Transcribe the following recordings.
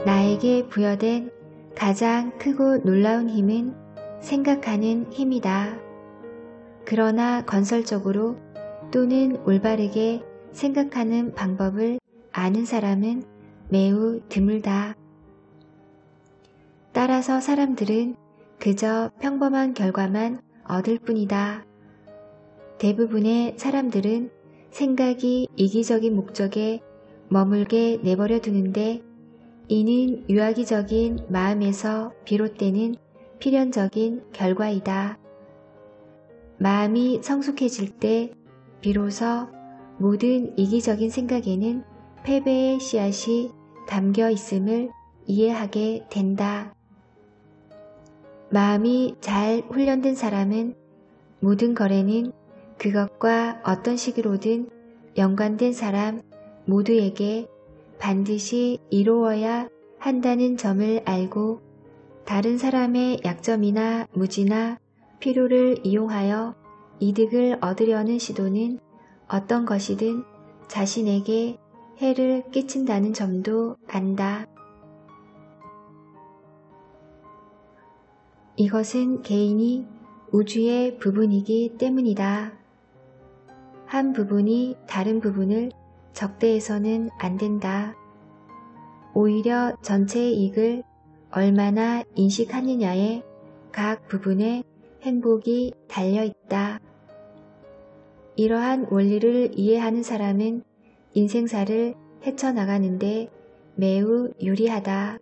나에게 부여된 가장 크고 놀라운 힘은 생각하는 힘이다. 그러나 건설적으로 또는 올바르게 생각하는 방법을 아는 사람은 매우 드물다. 따라서 사람들은 그저 평범한 결과만 얻을 뿐이다. 대부분의 사람들은 생각이 이기적인 목적에 머물게 내버려 두는데 이는 유아기적인 마음에서 비롯되는 필연적인 결과이다. 마음이 성숙해질 때 비로소 모든 이기적인 생각에는 패배의 씨앗이 담겨 있음을 이해하게 된다. 마음이 잘 훈련된 사람은 모든 거래는 그것과 어떤 식으로든 연관된 사람 모두에게 반드시 이루어야 한다는 점을 알고 다른 사람의 약점이나 무지나 필요를 이용하여 이득을 얻으려는 시도는 어떤 것이든 자신에게 해를 끼친다는 점도 안다. 이것은 개인이 우주의 부분이기 때문이다. 한 부분이 다른 부분을 적대해서는 안 된다. 오히려 전체의 이익을 얼마나 인식하느냐에 각 부분의 행복이 달려있다. 이러한 원리를 이해하는 사람은 인생사를 헤쳐나가는데 매우 유리하다.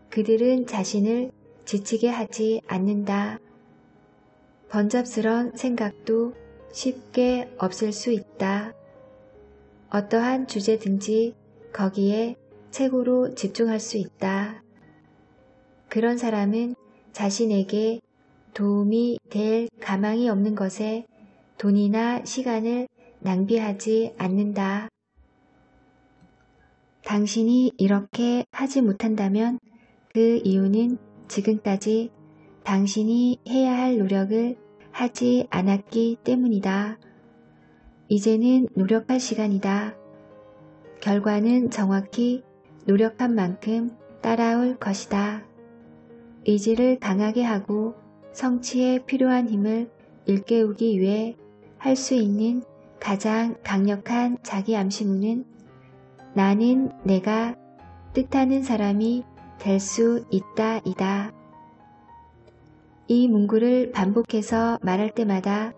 그들은 자신을 지치게 하지 않는다. 번잡스러운 생각도 쉽게 없앨 수 있다. 어떠한 주제든지 거기에 최고로 집중할 수 있다. 그런 사람은 자신에게 도움이 될 가망이 없는 것에 돈이나 시간을 낭비하지 않는다. 당신이 이렇게 하지 못한다면 그 이유는 지금까지 당신이 해야 할 노력을 하지 않았기 때문이다. 이제는 노력할 시간이다. 결과는 정확히 노력한 만큼 따라올 것이다. 의지를 강하게 하고 성취에 필요한 힘을 일깨우기 위해 할 수 있는 가장 강력한 자기 암시문은 나는 내가 뜻하는 사람이 될 수 있다 이다. 이 문구를 반복해서 말할 때마다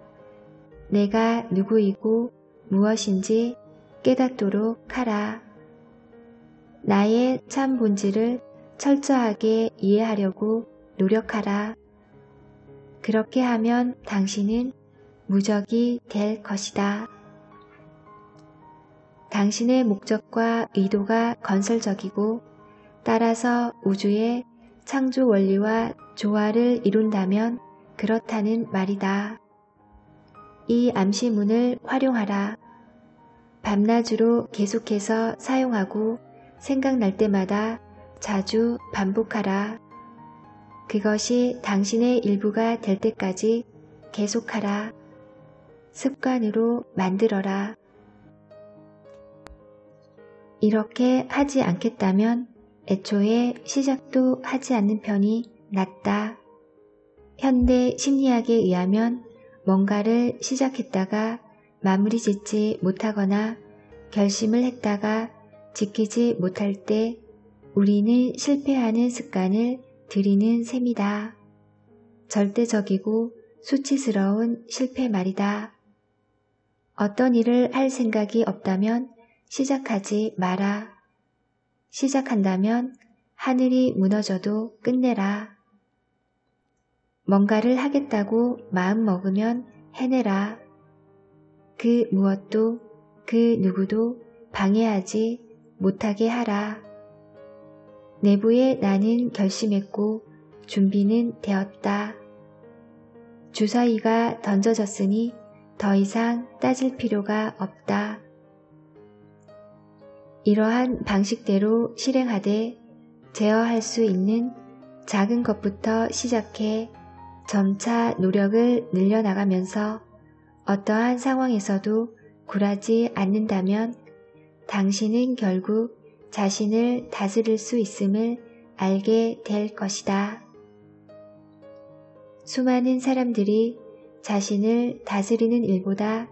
내가 누구이고 무엇인지 깨닫도록 하라. 나의 참 본질을 철저하게 이해하려고 노력하라. 그렇게 하면 당신은 무적이 될 것이다. 당신의 목적과 의도가 건설적이고 따라서 우주의 창조 원리와 조화를 이룬다면 그렇다는 말이다. 이 암시문을 활용하라. 밤낮으로 계속해서 사용하고 생각날 때마다 자주 반복하라. 그것이 당신의 일부가 될 때까지 계속하라. 습관으로 만들어라. 이렇게 하지 않겠다면 애초에 시작도 하지 않는 편이 낫다. 현대 심리학에 의하면 뭔가를 시작했다가 마무리 짓지 못하거나 결심을 했다가 지키지 못할 때 우리는 실패하는 습관을 들이는 셈이다. 절대적이고 수치스러운 실패 말이다. 어떤 일을 할 생각이 없다면 시작하지 마라. 시작한다면 하늘이 무너져도 끝내라. 뭔가를 하겠다고 마음먹으면 해내라. 그 무엇도 그 누구도 방해하지 못하게 하라. 내부에 나는 결심했고 준비는 되었다. 주사위가 던져졌으니 더 이상 따질 필요가 없다. 이러한 방식대로 실행하되 제어할 수 있는 작은 것부터 시작해 점차 노력을 늘려나가면서 어떠한 상황에서도 굴하지 않는다면 당신은 결국 자신을 다스릴 수 있음을 알게 될 것이다. 수많은 사람들이 자신을 다스리는 일보다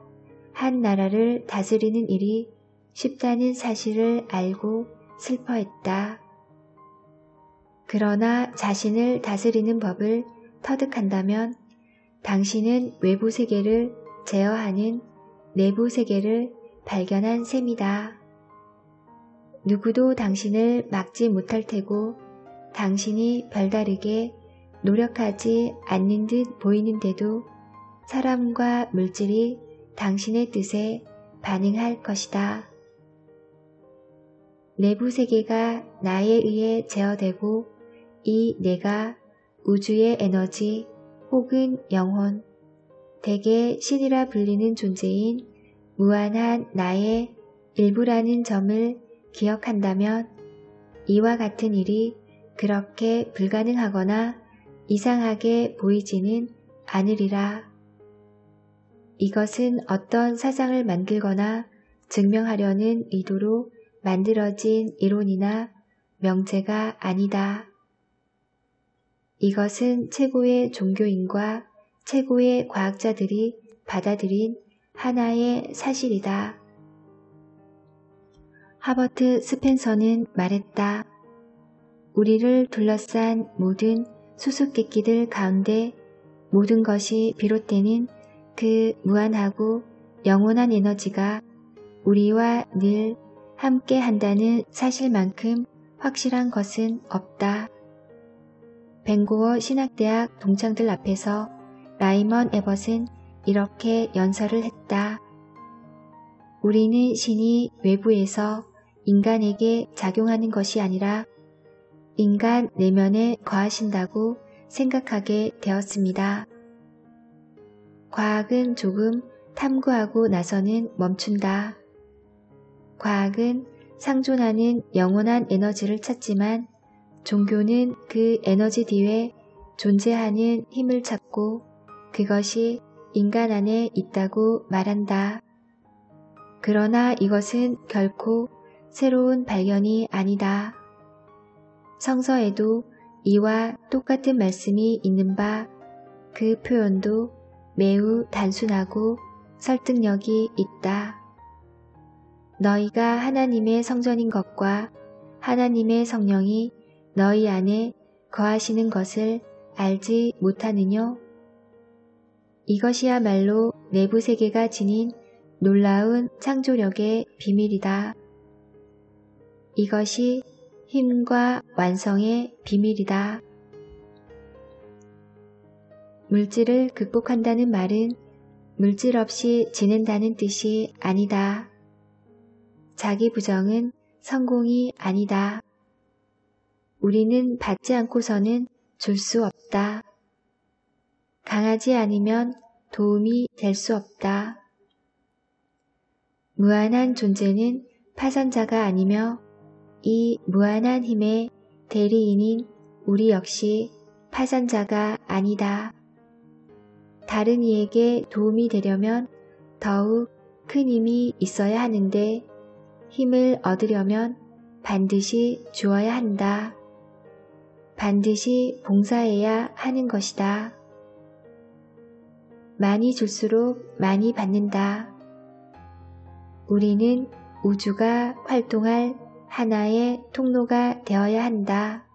한 나라를 다스리는 일이 쉽다는 사실을 알고 슬퍼했다. 그러나 자신을 다스리는 법을 터득한다면 당신은 외부 세계를 제어하는 내부 세계를 발견한 셈이다. 누구도 당신을 막지 못할 테고 당신이 별다르게 노력하지 않는 듯 보이는데도 사람과 물질이 당신의 뜻에 반응할 것이다. 내부 세계가 나에 의해 제어되고 이 내가 우주의 에너지 혹은 영혼, 대개 신이라 불리는 존재인 무한한 나의 일부라는 점을 기억한다면 이와 같은 일이 그렇게 불가능하거나 이상하게 보이지는 않으리라. 이것은 어떤 사상을 만들거나 증명하려는 의도로 만들어진 이론이나 명제가 아니다. 이것은 최고의 종교인과 최고의 과학자들이 받아들인 하나의 사실이다. 하버트 스펜서는 말했다. 우리를 둘러싼 모든 수수께끼들 가운데 모든 것이 비롯되는 그 무한하고 영원한 에너지가 우리와 늘 함께 한다는 사실만큼 확실한 것은 없다. 벤고어 신학대학 동창들 앞에서 라이먼 에벗은 이렇게 연설을 했다. 우리는 신이 외부에서 인간에게 작용하는 것이 아니라 인간 내면에 거하신다고 생각하게 되었습니다. 과학은 조금 탐구하고 나서는 멈춘다. 과학은 상존하는 영원한 에너지를 찾지만 종교는 그 에너지 뒤에 존재하는 힘을 찾고 그것이 인간 안에 있다고 말한다. 그러나 이것은 결코 새로운 발견이 아니다. 성서에도 이와 똑같은 말씀이 있는 바 그 표현도 매우 단순하고 설득력이 있다. 너희가 하나님의 성전인 것과 하나님의 성령이 너희 안에 거하시는 것을 알지 못하느뇨? 이것이야말로 내부 세계가 지닌 놀라운 창조력의 비밀이다. 이것이 힘과 완성의 비밀이다. 물질을 극복한다는 말은 물질 없이 지낸다는 뜻이 아니다. 자기 부정은 성공이 아니다. 우리는 받지 않고서는 줄 수 없다. 강하지 않으면 도움이 될 수 없다. 무한한 존재는 파산자가 아니며 이 무한한 힘의 대리인인 우리 역시 파산자가 아니다. 다른 이에게 도움이 되려면 더욱 큰 힘이 있어야 하는데 힘을 얻으려면 반드시 주어야 한다. 반드시 봉사해야 하는 것이다. 많이 줄수록 많이 받는다. 우리는 우주가 활동할 하나의 통로가 되어야 한다.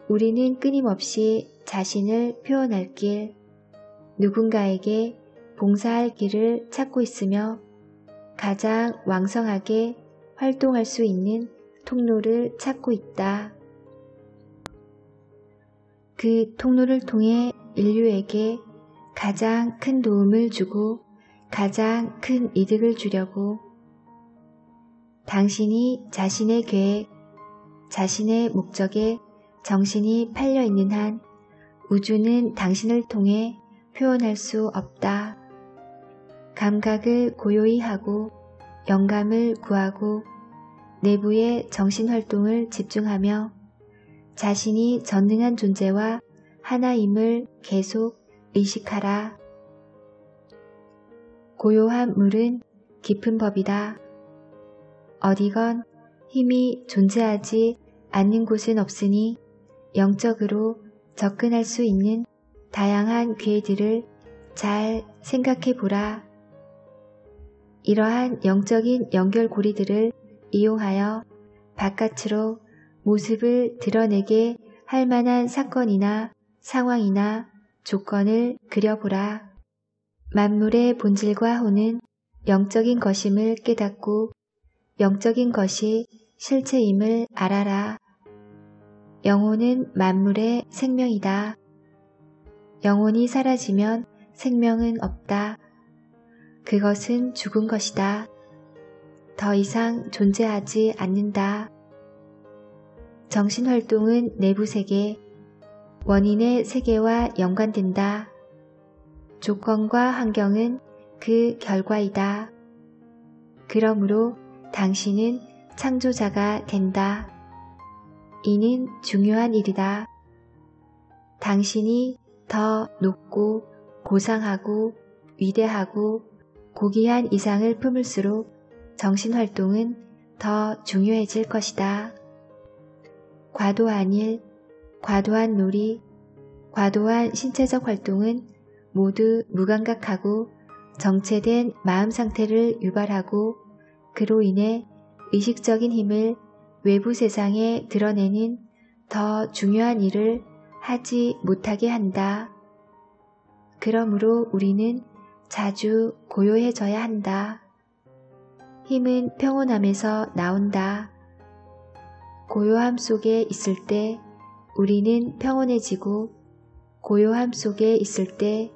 우리는 끊임없이 자신을 표현할 길, 누군가에게 봉사할 길을 찾고 있으며 가장 왕성하게 활동할 수 있는 통로를 찾고 있다. 그 통로를 통해 인류에게 가장 큰 도움을 주고 가장 큰 이득을 주려고 당신이 자신의 계획, 자신의 목적에 정신이 팔려 있는 한 우주는 당신을 통해 표현할 수 없다. 감각을 고요히 하고 영감을 구하고 내부의 정신활동을 집중하며 자신이 전능한 존재와 하나임을 계속 의식하라. 고요한 물은 깊은 법이다. 어디건 힘이 존재하지 않는 곳은 없으니 영적으로 접근할 수 있는 다양한 기회들을 잘 생각해 보라. 이러한 영적인 연결고리들을 이용하여 바깥으로 모습을 드러내게 할 만한 사건이나 상황이나 조건을 그려보라. 만물의 본질과 혼은 영적인 것임을 깨닫고 영적인 것이 실체임을 알아라. 영혼은 만물의 생명이다. 영혼이 사라지면 생명은 없다. 그것은 죽은 것이다. 더 이상 존재하지 않는다. 정신활동은 내부 세계, 원인의 세계와 연관된다. 조건과 환경은 그 결과이다. 그러므로 당신은 창조자가 된다. 이는 중요한 일이다. 당신이 더 높고 고상하고 위대하고 고귀한 이상을 품을수록 정신활동은 더 중요해질 것이다. 과도한 일, 과도한 놀이, 과도한 신체적 활동은 모두 무감각하고 정체된 마음 상태를 유발하고 그로 인해 의식적인 힘을 외부 세상에 드러내는 더 중요한 일을 하지 못하게 한다. 그러므로 우리는 자주 고요해져야 한다. 힘은 평온함에서 나온다. 고요함 속에 있을 때 우리는 평온해지고 고요함 속에 있을 때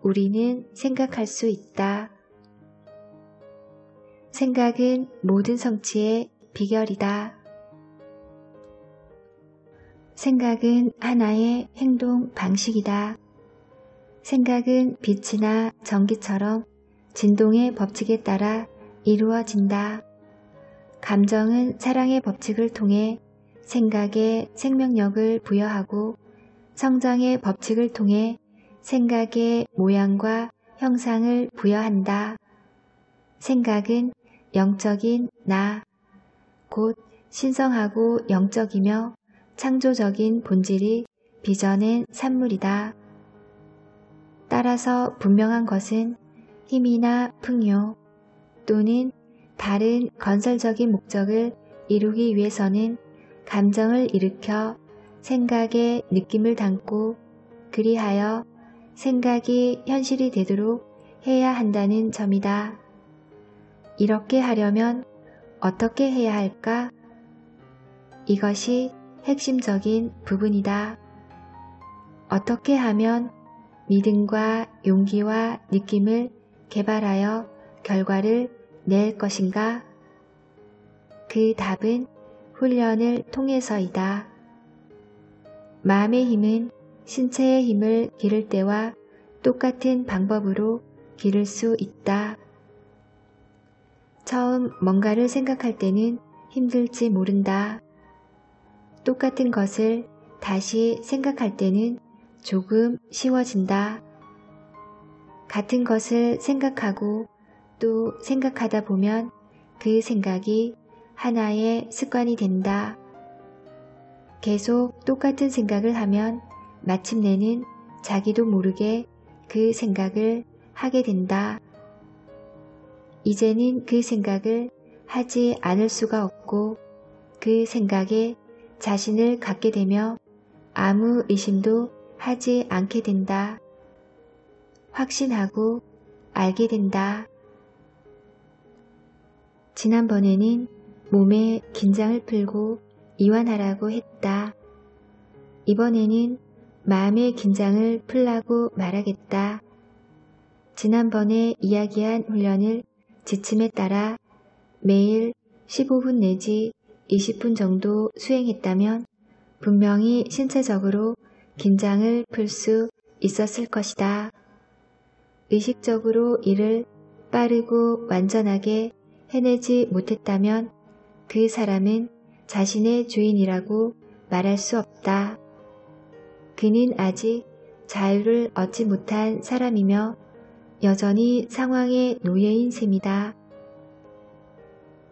우리는 생각할 수 있다. 생각은 모든 성취의 비결이다. 생각은 하나의 행동 방식이다. 생각은 빛이나 전기처럼 진동의 법칙에 따라 이루어진다. 감정은 사랑의 법칙을 통해 생각에 생명력을 부여하고 성장의 법칙을 통해 생각의 모양과 형상을 부여한다. 생각은 영적인 나, 곧 신성하고 영적이며 창조적인 본질이 빚어낸 산물이다. 따라서 분명한 것은 힘이나 풍요 또는 다른 건설적인 목적을 이루기 위해서는 감정을 일으켜 생각의 느낌을 담고 그리하여 생각이 현실이 되도록 해야 한다는 점이다. 이렇게 하려면 어떻게 해야 할까? 이것이 핵심적인 부분이다. 어떻게 하면 믿음과 용기와 느낌을 개발하여 결과를 낼 것인가? 그 답은 훈련을 통해서이다. 마음의 힘은 신체의 힘을 기를 때와 똑같은 방법으로 기를 수 있다. 처음 뭔가를 생각할 때는 힘들지 모른다. 똑같은 것을 다시 생각할 때는 조금 쉬워진다. 같은 것을 생각하고 또 생각하다 보면 그 생각이 하나의 습관이 된다. 계속 똑같은 생각을 하면 마침내는 자기도 모르게 그 생각을 하게 된다. 이제는 그 생각을 하지 않을 수가 없고 그 생각에 자신을 갖게 되며 아무 의심도 하지 않게 된다. 확신하고 알게 된다. 지난번에는 몸의 긴장을 풀고 이완하라고 했다. 이번에는 마음의 긴장을 풀라고 말하겠다. 지난번에 이야기한 훈련을 지침에 따라 매일 15분 내지 20분 정도 수행했다면 분명히 신체적으로 긴장을 풀 수 있었을 것이다. 의식적으로 이를 빠르고 완전하게 해내지 못했다면 그 사람은 자신의 주인이라고 말할 수 없다. 그는 아직 자유를 얻지 못한 사람이며 여전히 상황의 노예인 셈이다.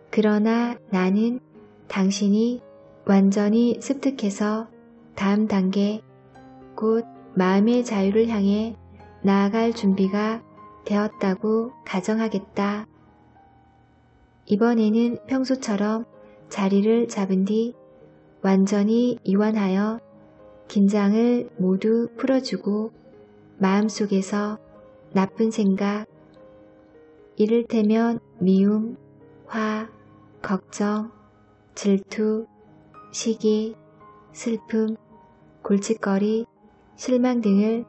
그러나 나는 당신이 완전히 습득해서 다음 단계, 곧 마음의 자유를 향해 나아갈 준비가 되었다고 가정하겠다. 이번에는 평소처럼 자리를 잡은 뒤 완전히 이완하여 긴장을 모두 풀어주고 마음속에서 나쁜 생각, 이를테면 미움, 화, 걱정, 질투, 시기, 슬픔, 골칫거리, 실망 등을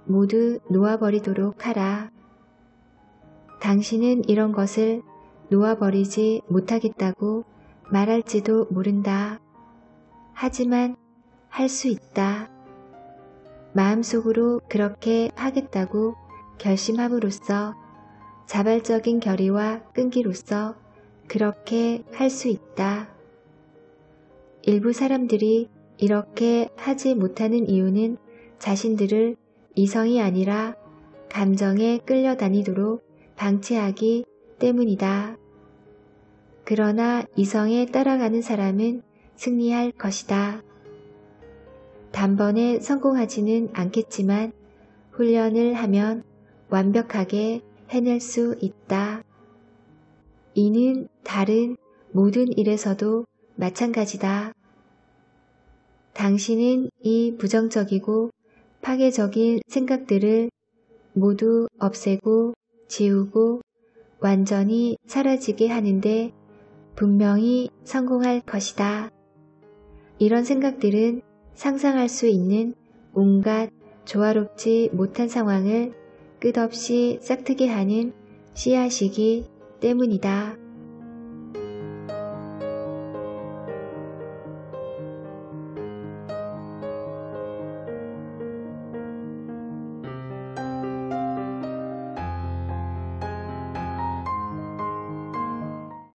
모두 놓아버리도록 하라. 당신은 이런 것을 놓아버리지 못하겠다고 말할지도 모른다. 하지만 할 수 있다. 마음속으로 그렇게 하겠다고 결심함으로써 자발적인 결의와 끈기로서 그렇게 할 수 있다. 일부 사람들이 이렇게 하지 못하는 이유는 자신들을 이성이 아니라 감정에 끌려다니도록 방치하기 때문이다. 그러나 이성에 따라가는 사람은 승리할 것이다. 단번에 성공하지는 않겠지만 훈련을 하면 완벽하게 해낼 수 있다. 이는 다른 모든 일에서도 마찬가지다. 당신은 이 부정적이고 파괴적인 생각들을 모두 없애고 지우고 완전히 사라지게 하는데 분명히 성공할 것이다. 이런 생각들은 상상할 수 있는 온갖 조화롭지 못한 상황을 끝없이 싹트게 하는 씨앗이기 때문이다.